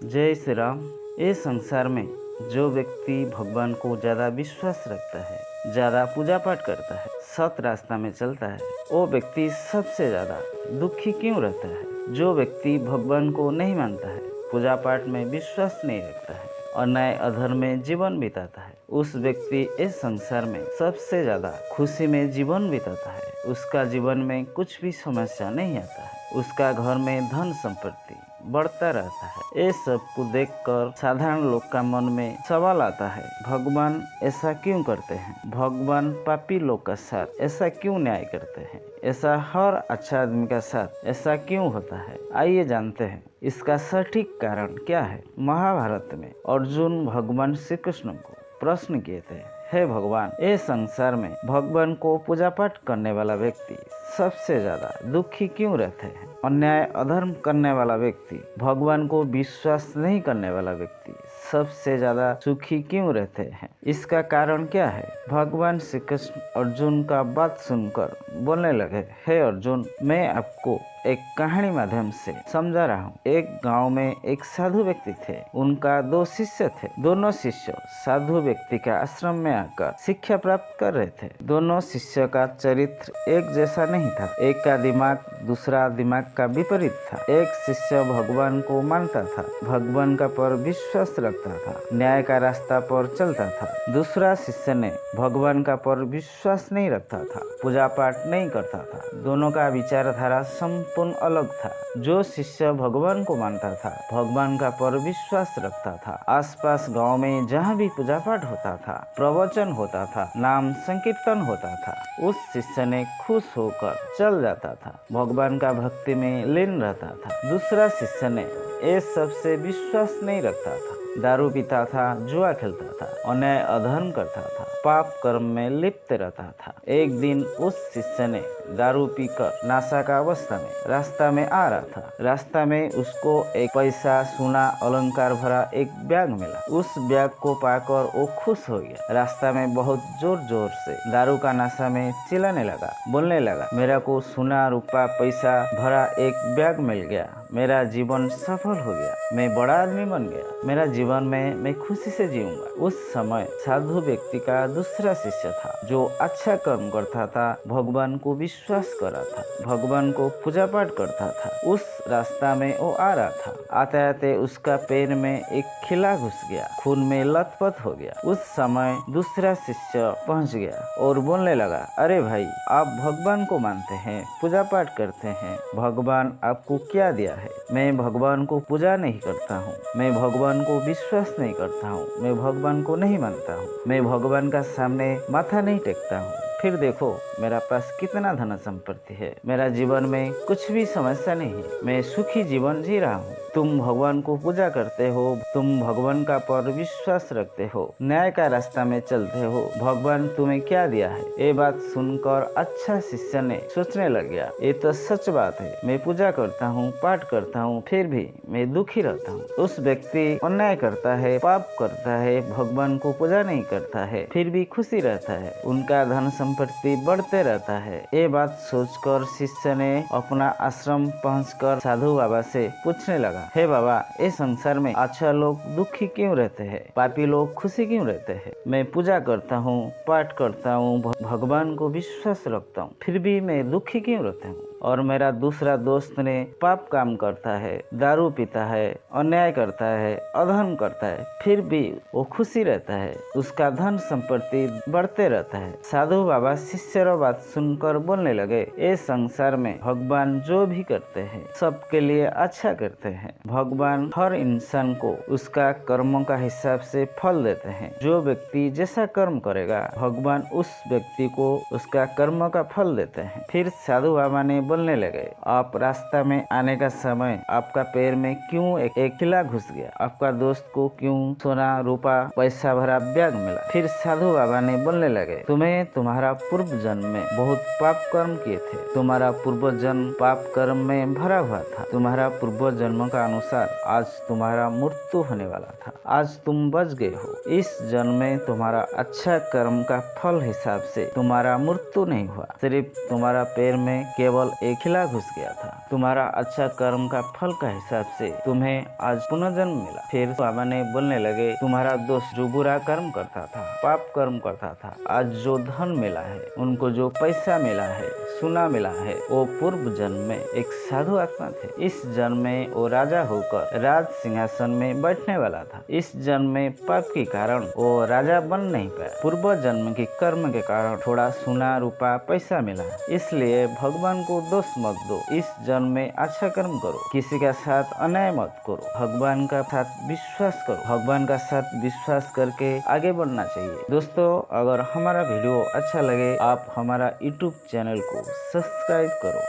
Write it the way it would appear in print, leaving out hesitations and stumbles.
जय श्री राम। इस संसार में जो व्यक्ति भगवान को ज़्यादा विश्वास रखता है, ज़्यादा पूजा पाठ करता है, सत रास्ता में चलता है, वो व्यक्ति सबसे ज़्यादा दुखी क्यों रहता है? जो व्यक्ति भगवान को नहीं मानता है, पूजा पाठ में विश्वास नहीं रखता है, अन्याय अधर्म में जीवन बिताता है, उस व्यक्ति इस संसार में सबसे ज़्यादा खुशी में जीवन बिताता है। उसका जीवन में कुछ भी समस्या नहीं आता है, उसका घर में धन संपत्ति बढ़ता रहता है। ये सब को देखकर साधारण लोग का मन में सवाल आता है, भगवान ऐसा क्यों करते हैं? भगवान पापी लोग का साथ ऐसा क्यों न्याय करते हैं? ऐसा हर अच्छा आदमी का साथ ऐसा क्यों होता है? आइए जानते हैं इसका सटीक कारण क्या है। महाभारत में अर्जुन भगवान श्री कृष्ण को प्रश्न किए थे, हे भगवान, ये संसार में भगवान को पूजा पाठ करने वाला व्यक्ति सबसे ज्यादा दुखी क्यों रहते हैं? अन्याय अधर्म करने वाला व्यक्ति, भगवान को विश्वास नहीं करने वाला व्यक्ति सबसे ज्यादा सुखी क्यों रहते हैं? इसका कारण क्या है? भगवान श्री कृष्ण अर्जुन का बात सुनकर बोलने लगे, हे अर्जुन, मैं आपको एक कहानी माध्यम से समझा रहा हूँ। एक गांव में एक साधु व्यक्ति थे। उनका 2 शिष्य थे। दोनों शिष्य साधु व्यक्ति के आश्रम में आकर शिक्षा प्राप्त कर रहे थे। दोनों शिष्य का चरित्र एक जैसा नहीं था। एक का दिमाग दूसरा दिमाग का विपरीत था। एक शिष्य भगवान को मानता था, भगवान का पर विश्वास रखता था, न्याय का रास्ता पर चलता था। दूसरा शिष्य ने भगवान का पर विश्वास नहीं रखता था, पूजा पाठ नहीं करता था। दोनों का विचारधारा संपूर्ण अलग था। जो शिष्य भगवान को मानता था, भगवान का पर विश्वास रखता था, आसपास गांव में जहाँ भी पूजा पाठ होता था, प्रवचन होता था, नाम संकीर्तन होता था, उस शिष्य ने खुश होकर चल जाता था, भगवान का भक्ति में लीन रहता था। दूसरा शिष्य ने ये सबसे विश्वास नहीं रखता था, दारू पीता था, जुआ खेलता था, अन्याय अधर्म करता था, पाप कर्म में लिप्त रहता था। एक दिन उस शिष्य ने दारू पीकर नशा का अवस्था में रास्ता में आ रहा था। रास्ता में उसको एक पैसा, सोना, अलंकार भरा एक बैग मिला। उस बैग को पाकर वो खुश हो गया। रास्ता में बहुत जोर जोर से दारू का नशा में चिल्लाने लगा, बोलने लगा, मेरा को सोना, रूपा, पैसा भरा एक बैग मिल गया, मेरा जीवन सफल हो गया, मैं बड़ा आदमी बन गया, मेरा जीवन में मैं खुशी से जीऊंगा। उस समय साधु व्यक्ति का दूसरा शिष्य था, जो अच्छा कर्म करता था, भगवान को विश्वास कर रहा था, भगवान को पूजा पाठ करता था। उस रास्ता में वो आ रहा था। आते आते उसका पैर में एक खिला घुस गया, खून में लथपथ हो गया। उस समय दूसरा शिष्य पहुंच गया और बोलने लगा, अरे भाई, आप भगवान को मानते हैं, पूजा पाठ करते हैं, भगवान आपको क्या दिया है? मैं भगवान को पूजा नहीं करता हूँ, मैं भगवान को विश्वास नहीं करता हूँ, मैं भगवान को नहीं मानता हूँ, मैं भगवान का सामने माथा नहीं टेकता हूँ। फिर देखो मेरा पास कितना धन संपत्ति है, मेरा जीवन में कुछ भी समस्या नहीं है, मैं सुखी जीवन जी रहा हूँ। तुम भगवान को पूजा करते हो, तुम भगवान का पर विश्वास रखते हो, न्याय का रास्ता में चलते हो, भगवान तुम्हें क्या दिया है? ये बात सुनकर अच्छा शिष्य ने सोचने लग गया, ये तो सच बात है, मैं पूजा करता हूँ, पाठ करता हूँ, फिर भी मैं दुखी रहता हूँ। उस व्यक्ति अन्याय करता है, पाप करता है, भगवान को पूजा नहीं करता है, फिर भी खुशी रहता है, उनका धन संपत्ति बढ़ते रहता है। ये बात सोचकर शिष्य ने अपना आश्रम पहुंचकर साधु बाबा से पूछने लगा, हे बाबा, इस संसार में अच्छा लोग दुखी क्यों रहते हैं, पापी लोग खुशी क्यों रहते हैं? मैं पूजा करता हूँ, पाठ करता हूँ, भगवान को विश्वास रखता हूँ, फिर भी मैं दुखी क्यों रहता हूँ? और मेरा दूसरा दोस्त ने पाप काम करता है, दारू पीता है, अन्याय करता है, अधर्म करता है, फिर भी वो खुशी रहता है, उसका धन संपत्ति बढ़ते रहता है। साधु बाबा शिष्य बात सुनकर बोलने लगे, इस संसार में भगवान जो भी करते हैं सबके लिए अच्छा करते हैं। भगवान हर इंसान को उसका कर्मों का हिसाब से फल देते हैं। जो व्यक्ति जैसा कर्म करेगा, भगवान उस व्यक्ति को उसका कर्म का फल देते हैं। फिर साधु बाबा ने बोलने लगे, आप रास्ता में आने का समय आपका पैर में क्यों एक किला घुस गया? आपका दोस्त को क्यों सोना, रूपा, पैसा भरा बैग मिला? फिर साधु बाबा ने बोलने लगे, तुम्हें तुम्हारा पूर्व जन्म में बहुत पाप कर्म किए थे, तुम्हारा पूर्व जन्म पाप कर्म में भरा हुआ था, तुम्हारा पूर्व जन्म का अनुसार आज तुम्हारा मृत्यु होने वाला था, आज तुम बच गए हो। इस जन्म में तुम्हारा अच्छा कर्म का फल हिसाब से तुम्हारा मृत्यु नहीं हुआ, सिर्फ तुम्हारा पैर में केवल एक खिला घुस गया था। तुम्हारा अच्छा कर्म का फल का हिसाब से तुम्हें आज पुनर्जन्म मिला। फिर बाबा ने बोलने लगे, तुम्हारा दोस्त जो बुरा कर्म करता था, पाप कर्म करता था, आज जो धन मिला है, उनको जो पैसा मिला है, सोना मिला है, वो पूर्व जन्म में एक साधु आत्मा थे। इस जन्म में वो राजा होकर राज सिंहासन में बैठने वाला था। इस जन्म में पाप के कारण वो राजा बन नहीं पाया। पूर्व जन्म के कर्म के कारण थोड़ा सोना रूपा पैसा मिला। इसलिए भगवान को दोष मत दो। इस जन्म में अच्छा कर्म करो, किसी का साथ अन्याय मत करो, भगवान का साथ विश्वास करो। भगवान का साथ विश्वास करके आगे बढ़ना चाहिए। दोस्तों, अगर हमारा वीडियो अच्छा लगे, आप हमारा YouTube चैनल को सब्सक्राइब करो।